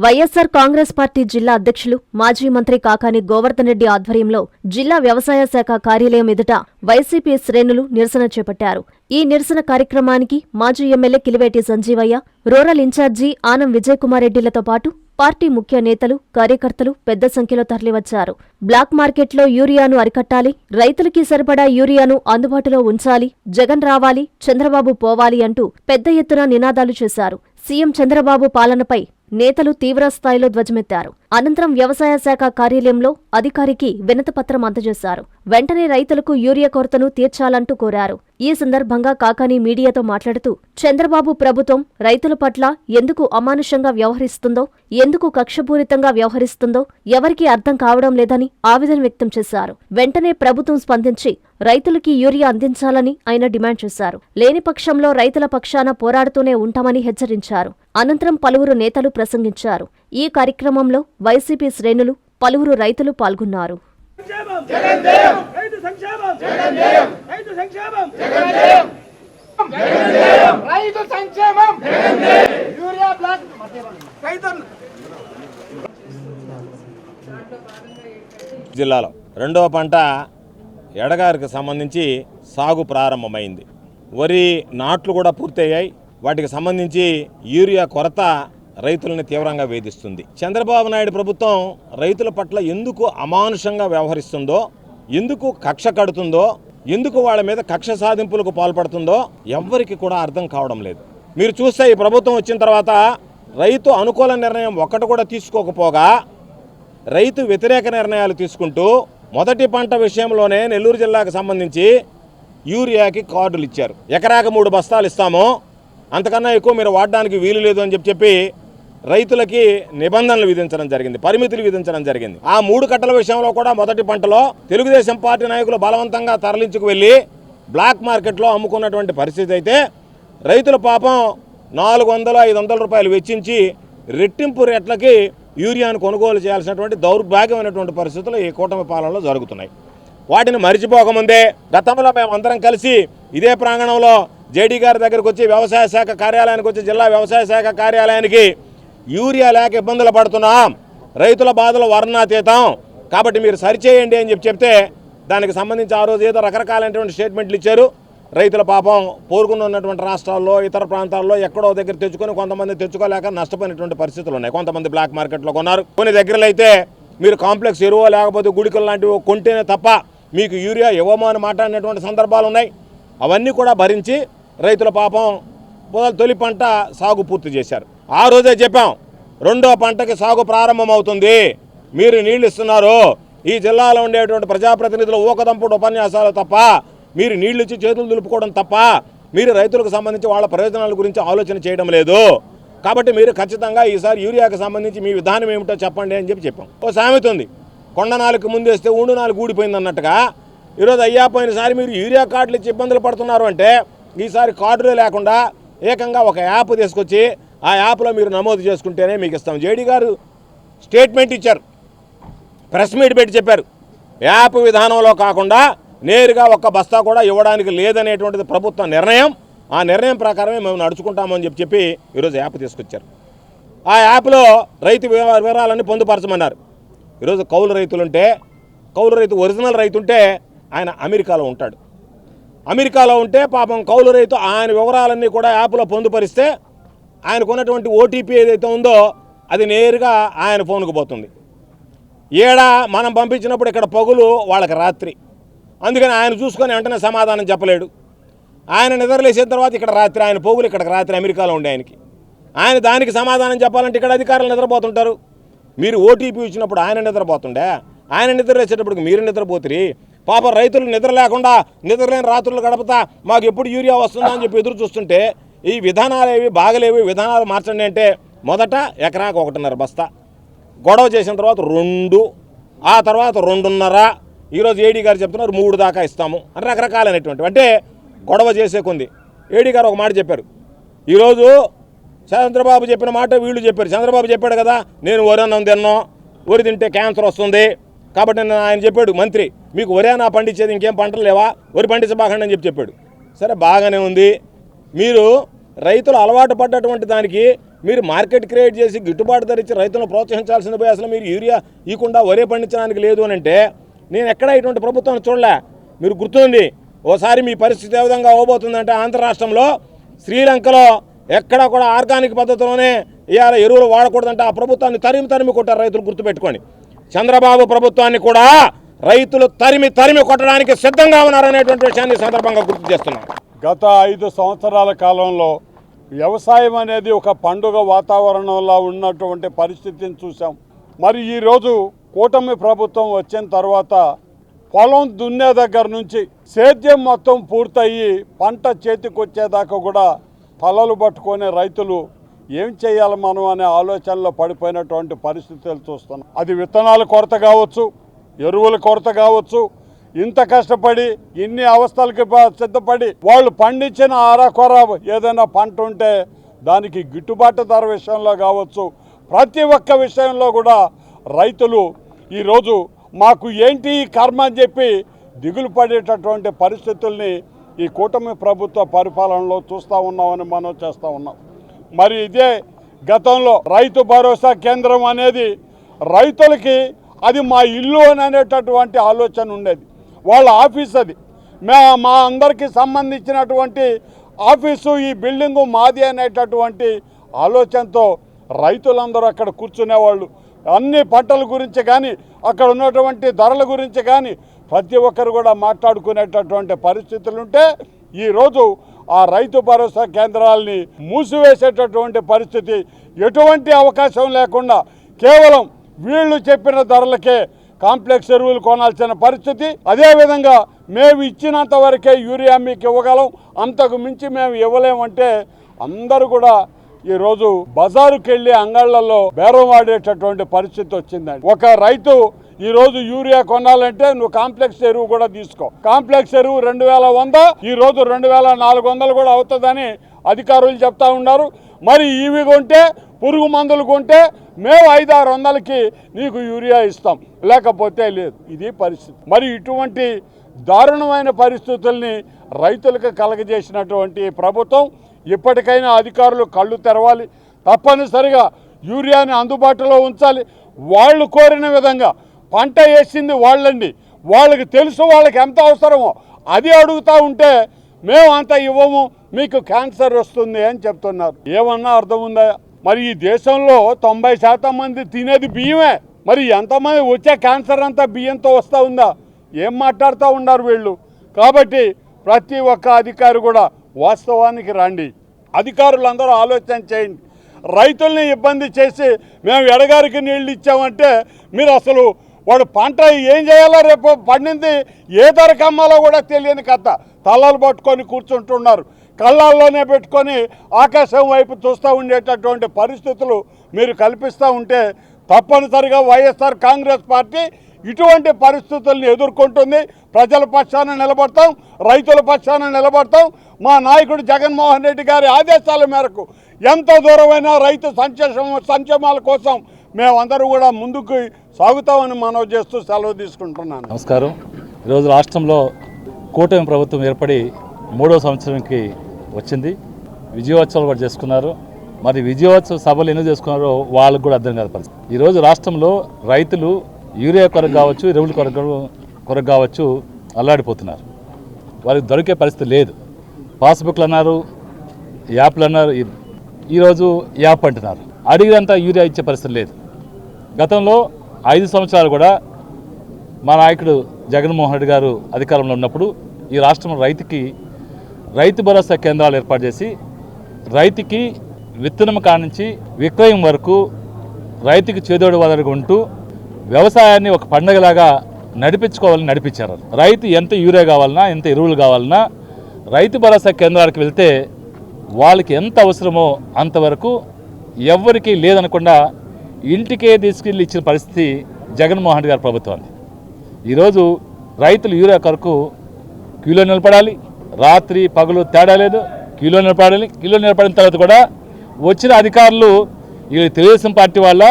YSR Congress party జిల్లా అధ్యక్షులు మాజీ మంత్రి కాకాని గోవర్ధన్ రెడ్డి ఆధ్వర్యంలో జిల్లా వ్యవసాయ శాఖ కార్యాలయం ఎదుట వైసీపీ శ్రేణులు నిరసన చేపట్టారు. ఈ నిరసన కార్యక్రమానికి మాజీ MLA Kiliveti Sanjeevaiah, rural incharge Anam Vijayakumar రెడ్డిలతో పాటు పార్టీ ముఖ్య నేతలు, కార్యకర్తలు పెద్ద సంఖ్యలో తరలివచ్చారు. బ్లాక్ మార్కెట్లో యూరియాను అరికట్టాలి, రైతులకి సరిపడా యూరియాను అందుబాటులో ఉంచాలి, జగన్ రావాలి, చంద్రబాబు పోవాలి అంటూ పెద్ద ఎత్తున నినాదాలు చేశారు. సీఎం చంద్రబాబు పాలనపై నేతలు తీవ్రస్థాయిలో ధ్వజమెత్తారు. అనంతరం వ్యవసాయ శాఖ కార్యాలయంలో అధికారికి వినతిపత్రం అందజేశారు. వెంటనే రైతులకు యూరియా కొరతను తీర్చాలంటూ కోరారు. ఈ సందర్భంగా కాకాని మీడియాతో మాట్లాడుతూ చంద్రబాబు ప్రభుత్వం రైతుల పట్ల ఎందుకు అమానుషంగా వ్యవహరిస్తుందో, ఎందుకు కక్షపూరితంగా వ్యవహరిస్తుందో ఎవరికీ అర్థం కావడం లేదని ఆవేదన వ్యక్తం చేశారు. వెంటనే ప్రభుత్వం స్పందించి రైతులకి యూరియా అందించాలని ఆయన డిమాండ్ చేశారు. లేని పక్షంలో రైతుల పక్షాన పోరాడుతూనే ఉంటామని హెచ్చరించారు. అనంతరం పలువురు నేతలు ప్రసంగించారు. ఈ కార్యక్రమంలో వైసీపీ శ్రేణులు, పలువురు రైతులు పాల్గొన్నారు. జిల్లాలో రెండవ పంట ఎడగారికి సంబంధించి సాగు ప్రారంభమైంది. వరి నాట్లు కూడా పూర్తయ్యాయి. వాటికి సంబంధించి యూరియా కొరత రైతులను తీవ్రంగా వేధిస్తుంది. చంద్రబాబు నాయుడు ప్రభుత్వం రైతుల పట్ల ఎందుకు అమానుషంగా వ్యవహరిస్తుందో, ఎందుకు కక్ష కడుతుందో, ఎందుకు వాళ్ళ మీద కక్ష సాధింపులకు పాల్పడుతుందో ఎవ్వరికి కూడా అర్థం కావడం లేదు. మీరు చూస్తే ఈ ప్రభుత్వం వచ్చిన తర్వాత రైతు అనుకూల నిర్ణయం ఒక్కటి కూడా తీసుకోకపోగా రైతు వ్యతిరేక నిర్ణయాలు తీసుకుంటూ మొదటి పంట విషయంలోనే నెల్లూరు జిల్లాకు సంబంధించి యూరియాకి కార్డులు ఇచ్చారు. ఎకరాకి 3 బస్తాలు ఇస్తాము, అంతకన్నా ఎక్కువ మీరు వాడడానికి వీలు లేదు అని చెప్పి రైతులకి నిబంధనలు విధించడం జరిగింది, పరిమితులు విధించడం జరిగింది. ఆ 3 కట్టల విషయంలో కూడా మొదటి పంటలో తెలుగుదేశం పార్టీ నాయకులు బలవంతంగా తరలించుకు వెళ్ళి బ్లాక్ మార్కెట్లో అమ్ముకున్నటువంటి పరిస్థితి అయితే రైతుల పాపం 400-500 రూపాయలు వెచ్చించి రెట్టింపు రేట్లకి యూరియాను కొనుగోలు చేయాల్సినటువంటి దౌర్భాగ్యమైనటువంటి పరిస్థితులు ఈ కూటమి పాలనలో జరుగుతున్నాయి. వాటిని మరిచిపోకముందే గతంలో మేము అందరం కలిసి ఇదే ప్రాంగణంలో జేడీ గారి దగ్గరకు వచ్చి వ్యవసాయ శాఖ కార్యాలయానికి వచ్చి జిల్లా వ్యవసాయ శాఖ కార్యాలయానికి యూరియా లేక ఇబ్బందులు పడుతున్నాం, రైతుల బాధలు వర్ణాతీతం, కాబట్టి మీరు సరిచేయండి అని చెప్తే దానికి సంబంధించి ఆ రోజు ఏదో రకరకాలైనటువంటి స్టేట్మెంట్లు ఇచ్చారు. రైతుల పాపం పోరుకుని ఉన్నటువంటి రాష్ట్రాల్లో, ఇతర ప్రాంతాల్లో ఎక్కడో దగ్గర తెచ్చుకొని కొంతమంది తెచ్చుకోలేక నష్టపోయినటువంటి పరిస్థితులు ఉన్నాయి. కొంతమంది బ్లాక్ మార్కెట్లో కొన్నారు. కొన్ని దగ్గరలో అయితే మీరు కాంప్లెక్స్ ఎరువు లేకపోతే గుడికలు లాంటివి కొంటేనే తప్ప మీకు యూరియా ఇవ్వమో అని మాట్లాడినటువంటి సందర్భాలు ఉన్నాయి. అవన్నీ కూడా భరించి రైతుల పాపం తొలి పంట సాగు పూర్తి చేశారు. ఆ రోజే చెప్పాం, రెండో పంటకి సాగు ప్రారంభమవుతుంది, మీరు నీళ్లు ఇస్తున్నారు, ఈ జిల్లాలో ఉండేటువంటి ప్రజాప్రతినిధులు ఊకదంపుడు ఉపన్యాసాలు తప్ప, మీరు నీళ్లు ఇచ్చి చేతులు దులుపుకోవడం తప్ప మీరు రైతులకు సంబంధించి వాళ్ళ ప్రయోజనాల గురించి ఆలోచన చేయడం లేదు. కాబట్టి మీరు ఖచ్చితంగా ఈసారి యూరియాకి సంబంధించి మీ విధానం ఏమిటో చెప్పండి అని చెప్పాం. ఓ సామెత ఉంది, కొండ నాలుగు ముందేస్తే ఊండు నాలుగు ఊడిపోయింది అన్నట్టుగా. ఈరోజు అయ్యా పోయినసారి మీరు యూరియా కార్డులు ఇచ్చి ఇబ్బందులు పడుతున్నారు అంటే ఈసారి కార్డులే లేకుండా ఏకంగా ఒక యాప్ తీసుకొచ్చి ఆ యాప్లో మీరు నమోదు చేసుకుంటేనే మీకు ఇస్తాం. జేడీ గారు స్టేట్మెంట్ ఇచ్చారు, ప్రెస్ మీట్ పెట్టి చెప్పారు, యాప్ విధానంలో కాకుండా నేరుగా ఒక్క బస్తా కూడా ఇవ్వడానికి లేదనేటువంటిది ప్రభుత్వ నిర్ణయం. ఆ నిర్ణయం ప్రకారమే మేము నడుచుకుంటామని చెప్పి ఈరోజు యాప్ తీసుకొచ్చారు. ఆ యాప్లో రైతు వివరాలన్నీ పొందుపరచమన్నారు. ఈరోజు కౌలు రైతులుంటే, కౌలు రైతు ఒరిజినల్ రైతు ఉంటే ఆయన అమెరికాలో ఉంటాడు. అమెరికాలో ఉంటే పాపం కౌలు రైతు ఆయన వివరాలన్నీ కూడా యాప్లో పొందుపరిస్తే ఆయనకున్నటువంటి ఓటీపీ ఏదైతే ఉందో అది నేరుగా ఆయన ఫోన్కు పోతుంది. మనం పంపించినప్పుడు ఇక్కడ పగులు వాళ్ళకి రాత్రి, అందుకని ఆయన చూసుకొని వెంటనే సమాధానం చెప్పలేడు. ఆయన నిద్రలేసిన తర్వాత ఇక్కడ రాత్రి, ఆయన పోగులు ఇక్కడికి రాత్రి అమెరికాలో ఉండే ఆయన దానికి సమాధానం చెప్పాలంటే ఇక్కడ అధికారులు నిద్రపోతుంటారు. మీరు ఓటీపీ ఇచ్చినప్పుడు ఆయన నిద్రపోతుండే, ఆయన నిద్రలేసేటప్పటికి మీరు నిద్రపోతురి. పాప రైతులు నిద్ర లేకుండా నిద్రలేని రాత్రులు గడపతా మాకు ఎప్పుడు యూరియా వస్తుందా అని చెప్పి ఎదురు చూస్తుంటే ఈ విధానాలు ఏవి బాగలేవి, విధానాలు మార్చండి అంటే మొదట ఎకరాకు 1.5 బస్తా, గొడవ చేసిన తర్వాత 2, ఆ తర్వాత 2.5, ఈరోజు ఏడీ గారు చెప్తున్నారు 3 దాకా ఇస్తాము అని రకరకాలైనటువంటి. అంటే గొడవ చేసే కొంది. ఏడీ గారు ఒక మాట చెప్పారు, ఈరోజు చంద్రబాబు చెప్పిన మాట వీళ్ళు చెప్పారు. చంద్రబాబు చెప్పాడు కదా, నేను వరి అన్నం తిన్నాం, వరి తింటే క్యాన్సర్ వస్తుంది, కాబట్టి ఆయన చెప్పాడు మంత్రి, మీకు వరేనా పండించేది, ఇంకేం పంటలు లేవా, వరి పండించబాకండి అని చెప్పాడు. సరే బాగానే ఉంది, మీరు రైతులు అలవాటు పడ్డటువంటి దానికి మీరు మార్కెట్ క్రియేట్ చేసి గిట్టుబాటు ధర ఇచ్చి రైతులను ప్రోత్సహించాల్సిన పోయి అసలు మీరు యూరియా ఇవ్వకుండా వరే పండించడానికి లేదు అని అంటే నేను ఎక్కడ ఇటువంటి ప్రభుత్వాన్ని చూడలే. మీరు గుర్తుంది ఓసారి మీ పరిస్థితి ఏ విధంగా అవబోతుందంటే ఆంధ్ర రాష్ట్రంలో శ్రీలంకలో ఎక్కడా కూడా ఆర్గానిక్ పద్ధతిలోనే ఇవాళ ఎరువులు వాడకూడదంటే ఆ ప్రభుత్వాన్ని తరిమి కొట్టారు రైతులు, గుర్తుపెట్టుకోండి. చంద్రబాబు ప్రభుత్వాన్ని కూడా రైతులు తరిమి కొట్టడానికి సిద్ధంగా ఉన్నారనేటువంటి విషయాన్ని సందర్భంగా గుర్తు చేస్తున్నాం. గత 5 సంవత్సరాల కాలంలో వ్యవసాయం అనేది ఒక పండుగ వాతావరణంలో ఉన్నటువంటి పరిస్థితిని చూసాం. మరి ఈరోజు కూటమి ప్రభుత్వం వచ్చిన తర్వాత పొలం దున్నే దగ్గర నుంచి సేద్యం మొత్తం పూర్తయ్యి పంట చేతికొచ్చేదాకా కూడా తలలు పట్టుకునే రైతులు ఏం చేయాలి మనం అనే ఆలోచనలో పడిపోయినటువంటి పరిస్థితులు చూస్తున్నాం. అది విత్తనాల కొరత కావచ్చు, ఎరువుల కొరత కావచ్చు. ఇంత కష్టపడి ఇన్ని అవస్థలకి సిద్ధపడి వాళ్ళు పండించిన అరకొర ఏదైనా పంట ఉంటే దానికి గిట్టుబాటు ధర విషయంలో కావచ్చు, ప్రతి ఒక్క విషయంలో కూడా రైతులు ఈరోజు మాకు ఏంటి ఈ కర్మ అని చెప్పి దిగులు పడేటటువంటి పరిస్థితుల్ని ఈ కూటమి ప్రభుత్వ పరిపాలనలో చూస్తూ ఉన్నామని మనం చేస్తూ ఉన్నాం. మరి ఇదే గతంలో రైతు భరోసా కేంద్రం అనేది రైతులకి అది మా ఇల్లు అని అనేటటువంటి ఆలోచన ఉండేది. వాళ్ళ ఆఫీస్ అది, మా అందరికీ సంబంధించినటువంటి ఆఫీసు, ఈ బిల్డింగు మాది అనేటటువంటి ఆలోచనతో రైతులందరూ అక్కడ కూర్చునేవాళ్ళు. అన్ని పంటల గురించి కానీ అక్కడ ఉన్నటువంటి ధరల గురించి కానీ ప్రతి ఒక్కరు కూడా మాట్లాడుకునేటటువంటి పరిస్థితులుంటే ఈరోజు ఆ రైతు భరోసా కేంద్రాలని మూసివేసేటటువంటి పరిస్థితి, ఎటువంటి అవకాశం లేకుండా కేవలం వీళ్ళు చెప్పిన ధరలకే కాంప్లెక్స్ ఎరువులు కొనాల్సిన పరిస్థితి. అదేవిధంగా మేము ఇచ్చినంత వరకే యూరియా మీకు ఇవ్వగలం, అంతకు మించి మేము ఇవ్వలేమంటే అందరూ కూడా ఈరోజు బజారుకి వెళ్ళి అంగళ్ళల్లో బేరం వాడేటటువంటి పరిస్థితి వచ్చిందండి. ఒక రైతు ఈరోజు యూరియా కొనాలంటే నువ్వు కాంప్లెక్స్ ఎరువు కూడా తీసుకో, కాంప్లెక్స్ ఎరువు 2100, ఈరోజు 2400 కూడా అవుతుందని అధికారులు చెప్తా ఉన్నారు. మరి ఇవి కొంటే, పురుగు మందులు కొంటే మేము 500-600కి నీకు యూరియా ఇస్తాం, లేకపోతే లేదు. ఇది పరిస్థితి. మరి ఇటువంటి దారుణమైన పరిస్థితుల్ని రైతులకు కలగజేసినటువంటి ప్రభుత్వం ఇప్పటికైనా అధికారులు కళ్ళు తెరవాలి. తప్పనిసరిగా యూరియాని అందుబాటులో ఉంచాలి. వాళ్ళు కోరిన విధంగా పంట వేసింది వాళ్ళండి, వాళ్ళకి తెలుసు వాళ్ళకి ఎంత అవసరమో అది అడుగుతూ ఉంటే మేము అంత ఇవ్వము, మీకు క్యాన్సర్ వస్తుంది అని చెప్తున్నారు. ఏమన్నా అర్థం ఉందా? మరి ఈ దేశంలో 90% మంది తినేది బియ్యమే. మరి ఎంతమంది వచ్చే క్యాన్సర్ అంతా బియ్యంతో వస్తూ ఉందా? ఏం మాట్లాడుతూ ఉన్నారు వీళ్ళు? కాబట్టి ప్రతి ఒక్క అధికారి కూడా వాస్తవానికి రండి. అధికారులందరూ ఆలోచన చేయండి. రైతుల్ని ఇబ్బంది చేసి మేము ఎడగారికి నీళ్ళు ఇచ్చామంటే మీరు అసలు వాడు పంట ఏం చేయాలో, రేపు పండింది ఏ ధరకు అమ్మాలో కూడా తెలియని కథ. తలలు పట్టుకొని కూర్చుంటున్నారు, కళ్ళల్లోనే పెట్టుకొని ఆకాశం వైపు చూస్తూ ఉండేటటువంటి పరిస్థితులు మీరు కల్పిస్తూ ఉంటే తప్పనిసరిగా వైఎస్ఆర్ కాంగ్రెస్ పార్టీ ఇటువంటి పరిస్థితులను ఎదుర్కొంటుంది. ప్రజల పక్షాన నిలబడతాం, రైతుల పక్షాన నిలబడతాం. మా నాయకుడు జగన్మోహన్ రెడ్డి గారి ఆదేశాల మేరకు ఎంత దూరమైనా రైతు సంక్షేమాల కోసం మేమందరూ కూడా ముందుకు సాగుతామని మనవి చేస్తూ సెలవు తీసుకుంటున్నాను. నమస్కారం. ఈరోజు రాష్ట్రంలో కూటమి ప్రభుత్వం ఏర్పడి 3వ సంవత్సరానికి వచ్చింది. విజయోత్సవాలు కూడా చేసుకున్నారు. మరి విజయోత్సవ సభలు ఎందుకు చేసుకున్నారో వాళ్ళకు కూడా అర్థం కాదు పరిస్థితి. ఈరోజు రాష్ట్రంలో రైతులు యూరియా కొరకు కావచ్చు, ఎరువుల కొరకు కావచ్చు అల్లాడిపోతున్నారు. వారికి దొరికే పరిస్థితి లేదు. పాస్బుక్లు అన్నారు, యాప్లు అన్నారు, ఈరోజు యాప్ అంటున్నారు. అడిగినంత యూరియా ఇచ్చే పరిస్థితి లేదు. గతంలో 5 సంవత్సరాలు కూడా మా నాయకుడు జగన్మోహన్ రెడ్డి గారు అధికారంలో ఉన్నప్పుడు ఈ రాష్ట్రంలో రైతు భరోసా కేంద్రాలు ఏర్పాటు చేసి రైతుకి విత్తనం కానించి విక్రయం వరకు రైతుకి చేదోడు వాదనగా ఉంటూ వ్యవసాయాన్ని ఒక పండగలాగా నడిపించారు. రైతు ఎంత యూరియా కావాలన్నా, ఎంత ఎరువులు కావాలన్నా రైతు భరోసా కేంద్రాలకు వెళ్తే వాళ్ళకి ఎంత అవసరమో అంతవరకు ఎవ్వరికీ లేదనకుండా ఇంటికే తీసుకెళ్ళి ఇచ్చిన పరిస్థితి జగన్మోహన్ రెడ్డి గారి ప్రభుత్వాన్ని. ఈరోజు రైతులు యూరియా కొరకు క్యూలో నిలబడాలి. రాత్రి పగలు తేడా లేదు, క్యూలో నిలబడాలి. క్యూలో నిలబడిన తర్వాత కూడా వచ్చిన అధికారులు ఈ తెలుగుదేశం పార్టీ వాళ్ళ,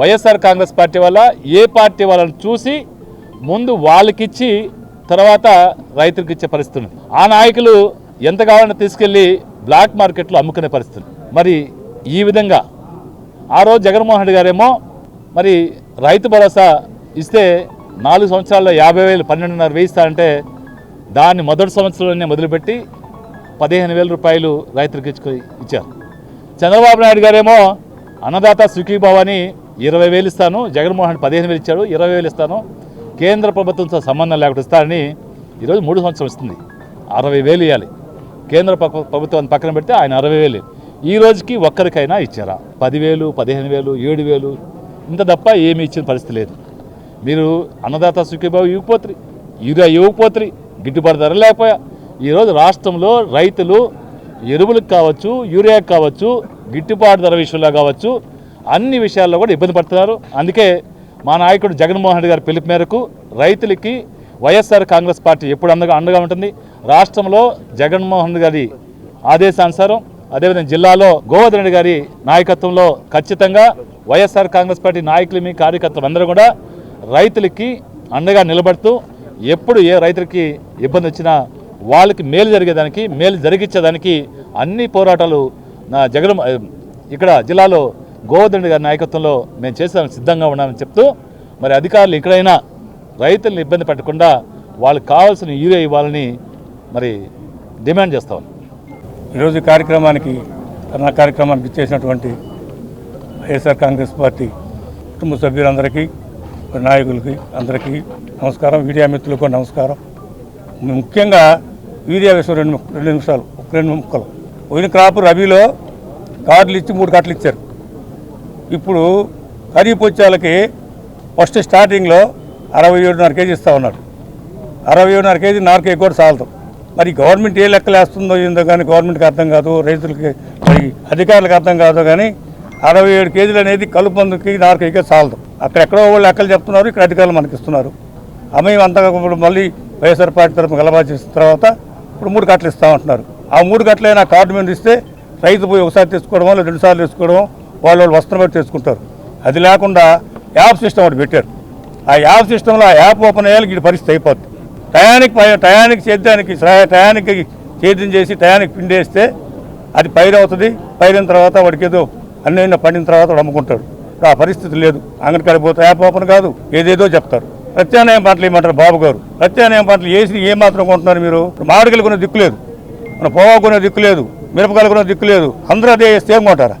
వైఎస్ఆర్ కాంగ్రెస్ పార్టీ వాళ్ళ, ఏ పార్టీ వాళ్ళని చూసి ముందు వాళ్ళకిచ్చి తర్వాత రైతులకు ఇచ్చే పరిస్థితి ఉంది. ఆ నాయకులు ఎంత కావాలన్నా తీసుకెళ్ళి బ్లాక్ మార్కెట్లో అమ్ముకునే పరిస్థితి. మరి ఈ విధంగా ఆ రోజు జగన్మోహన్ రెడ్డి గారేమో మరి రైతు భరోసా ఇస్తే 4 సంవత్సరాల్లో 50,000 12,500 ఇస్తారంటే దాన్ని మొదటి సంవత్సరంలోనే మొదలుపెట్టి 15,000 రూపాయలు రైతులకు ఇచ్చారు. చంద్రబాబు నాయుడు గారేమో అన్నదాత సుఖీభావ అని 20,000 ఇస్తాను, జగన్మోహన్ 15,000 ఇచ్చాడు, 20,000 ఇస్తాను, కేంద్ర ప్రభుత్వంతో సంబంధం లేకుండా ఇస్తారని ఈరోజు 3 సంవత్సరం ఇస్తుంది, 60,000 ఇవ్వాలి. కేంద్ర ప్రభుత్వాన్ని పక్కన పెడితే ఆయన 60,000. ఈ రోజుకి ఒక్కరికైనా ఇచ్చారా? 10,000, 15,000, 7,000 ఇంత తప్ప ఏమీ ఇచ్చిన పరిస్థితి లేదు. మీరు అన్నదాత సుఖీభావ ఇవ్వకపోతుంది, యూరియా ఇవ్వకపోతుంది, గిట్టుబాటు ధర లేకపోయా ఈరోజు రాష్ట్రంలో రైతులు ఎరువులకు కావచ్చు, యూరియాకి కావచ్చు, గిట్టుబాటు ధర విషయంలో కావచ్చు, అన్ని విషయాల్లో కూడా ఇబ్బంది పడుతున్నారు. అందుకే మా నాయకుడు జగన్మోహన్ రెడ్డి గారి పిలుపు మేరకు రైతులకి వైఎస్ఆర్ కాంగ్రెస్ పార్టీ ఎప్పుడు అండగా ఉంటుంది. రాష్ట్రంలో జగన్మోహన్ రెడ్డి గారి ఆదేశానుసారం అదేవిధంగా జిల్లాలో గోవర్ధన్ రెడ్డి గారి నాయకత్వంలో ఖచ్చితంగా వైఎస్ఆర్ కాంగ్రెస్ పార్టీ నాయకులు కార్యకర్తలు అందరూ కూడా రైతులకి అండగా నిలబడుతూ ఎప్పుడు ఏ రైతులకి ఇబ్బంది వచ్చినా వాళ్ళకి మేలు జరిగేదానికి, మేలు జరిగించేదానికి అన్ని పోరాటాలు ఇక్కడ జిల్లాలో గోవర్ధన్ రెడ్డి గారి నాయకత్వంలో మేము చేసేదానికి సిద్ధంగా ఉన్నామని చెప్తూ మరి అధికారులు ఇక్కడైనా రైతులను ఇబ్బంది పెట్టకుండా వాళ్ళకి కావాల్సిన యూరియా ఇవ్వాలని మరి డిమాండ్ చేస్తాం. ఈరోజు ధర్నా కార్యక్రమానికి చేసినటువంటి వైఎస్ఆర్ కాంగ్రెస్ పార్టీ కుటుంబ సభ్యులందరికీ, నాయకులకి అందరికీ నమస్కారం. మీడియా మిత్రులకు నమస్కారం. ముఖ్యంగా యూరియా విషయం 2 నిమిషాలు, 2 ముక్కలు. పోయిన క్రాప్ రబీలో కార్డులు ఇచ్చి 3 కట్టలు ఇచ్చారు. ఇప్పుడు ఖరీఫ్ వచ్చేళ్ళకి ఫస్ట్ స్టార్టింగ్లో 67.5 కేజీ ఇస్తూ ఉన్నాడు. 67.5 కేజీ నాలుగు కూడా సాగుతాం. మరి గవర్నమెంట్ ఏ లెక్కలు వేస్తుందో ఏందో కానీ గవర్నమెంట్కి అర్థం కాదు, రైతులకి అధికారులకు అర్థం కాదు. కానీ 67 కేజీలు అనేది కలుపందుకి 4 కేజీ సాలదు. అక్కడెక్కడో వాళ్ళు లెక్కలు చెప్తున్నారు, ఇక్కడ అధికారులు మనకి ఇస్తున్నారు. అమ్మాయి అంతా ఇప్పుడు మళ్ళీ వైఎస్ఆర్ పార్టీ తరఫున గలబా చేసిన తర్వాత ఇప్పుడు 3 కట్టలు ఇస్తామంటున్నారు. ఆ 3 కట్టలైనా కార్డు మీద ఇస్తే రైతు పోయి ఒకసారి తెచ్చుకోవడమో లేదా 2 సార్లు తెచ్చుకోవడమో వాళ్ళు వస్త్రం బట్టి తెచ్చుకుంటారు. అది లేకుండా యాప్ సిస్టమ్ ఒకటి పెట్టారు. ఆ యాప్ సిస్టంలో ఆ యాప్ ఓపెన్ అయ్యాలి, ఈ పరిస్థితి అయిపోద్ది. టయానికి సేద్యం చేసి టయానికి పిండేస్తే అది పైరు అవుతుంది. పైరైన తర్వాత వాడికి ఏదో అన్నీ పండిన తర్వాత వాడు అమ్ముకుంటాడు. ఆ పరిస్థితి లేదు. అంగడికాడికి పోతే యాప్ ఓపెన్ కాదు, ఏదేదో చెప్తారు. ప్రత్యామ్నాయం పంటలు ఏమంటారు బాబు గారు? ప్రత్యామ్నాయం పంటలు వేసి ఏమాత్రం కొంటున్నారు మీరు? మామిడికాయలు కొనే దిక్కు లేదు, మన పొగాకు కొనే దిక్కు లేదు, మిరపకాయలు కొనే దిక్కు లేదు. అందరూ అదే వేస్తే ఏం కొంటారా?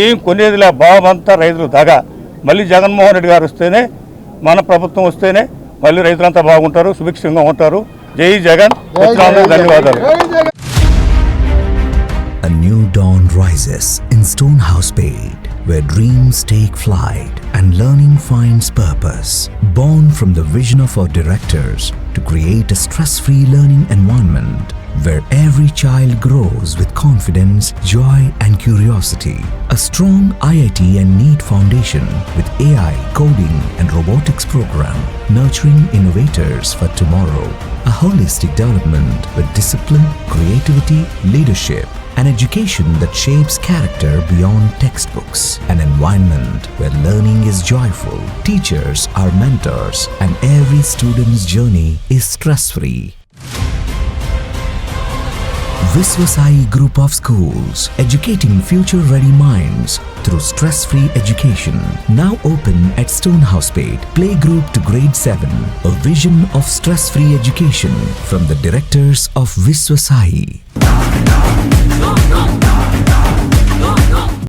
ఏం కొనేదిలే, భావమంతా రైతులు దగా. మళ్ళీ జగన్మోహన్ రెడ్డి గారు వస్తేనే, మన ప్రభుత్వం వస్తేనే మళ్ళీ రైతులంతా బాగుంటారు, సుభిక్షంగా ఉంటారు. జై జగన్. ధన్యవాదాలు. A new dawn rises in Stonehouse Paid, where dreams take flight and learning finds purpose. Born from the vision of our directors to create a stress-free learning environment where every child grows with confidence, joy and curiosity. A strong IIT and NEET foundation with AI, coding and robotics program nurturing innovators for tomorrow. A holistic development with discipline, creativity, leadership, an education that shapes character beyond textbooks, an environment where learning is joyful, teachers are mentors, and every student's journey is stress-free. Viswasai Group of Schools, educating future-ready minds through stress-free education. Now open at Stonehouse Paid, playgroup to grade 7. A vision of stress-free education from the directors of Viswasai.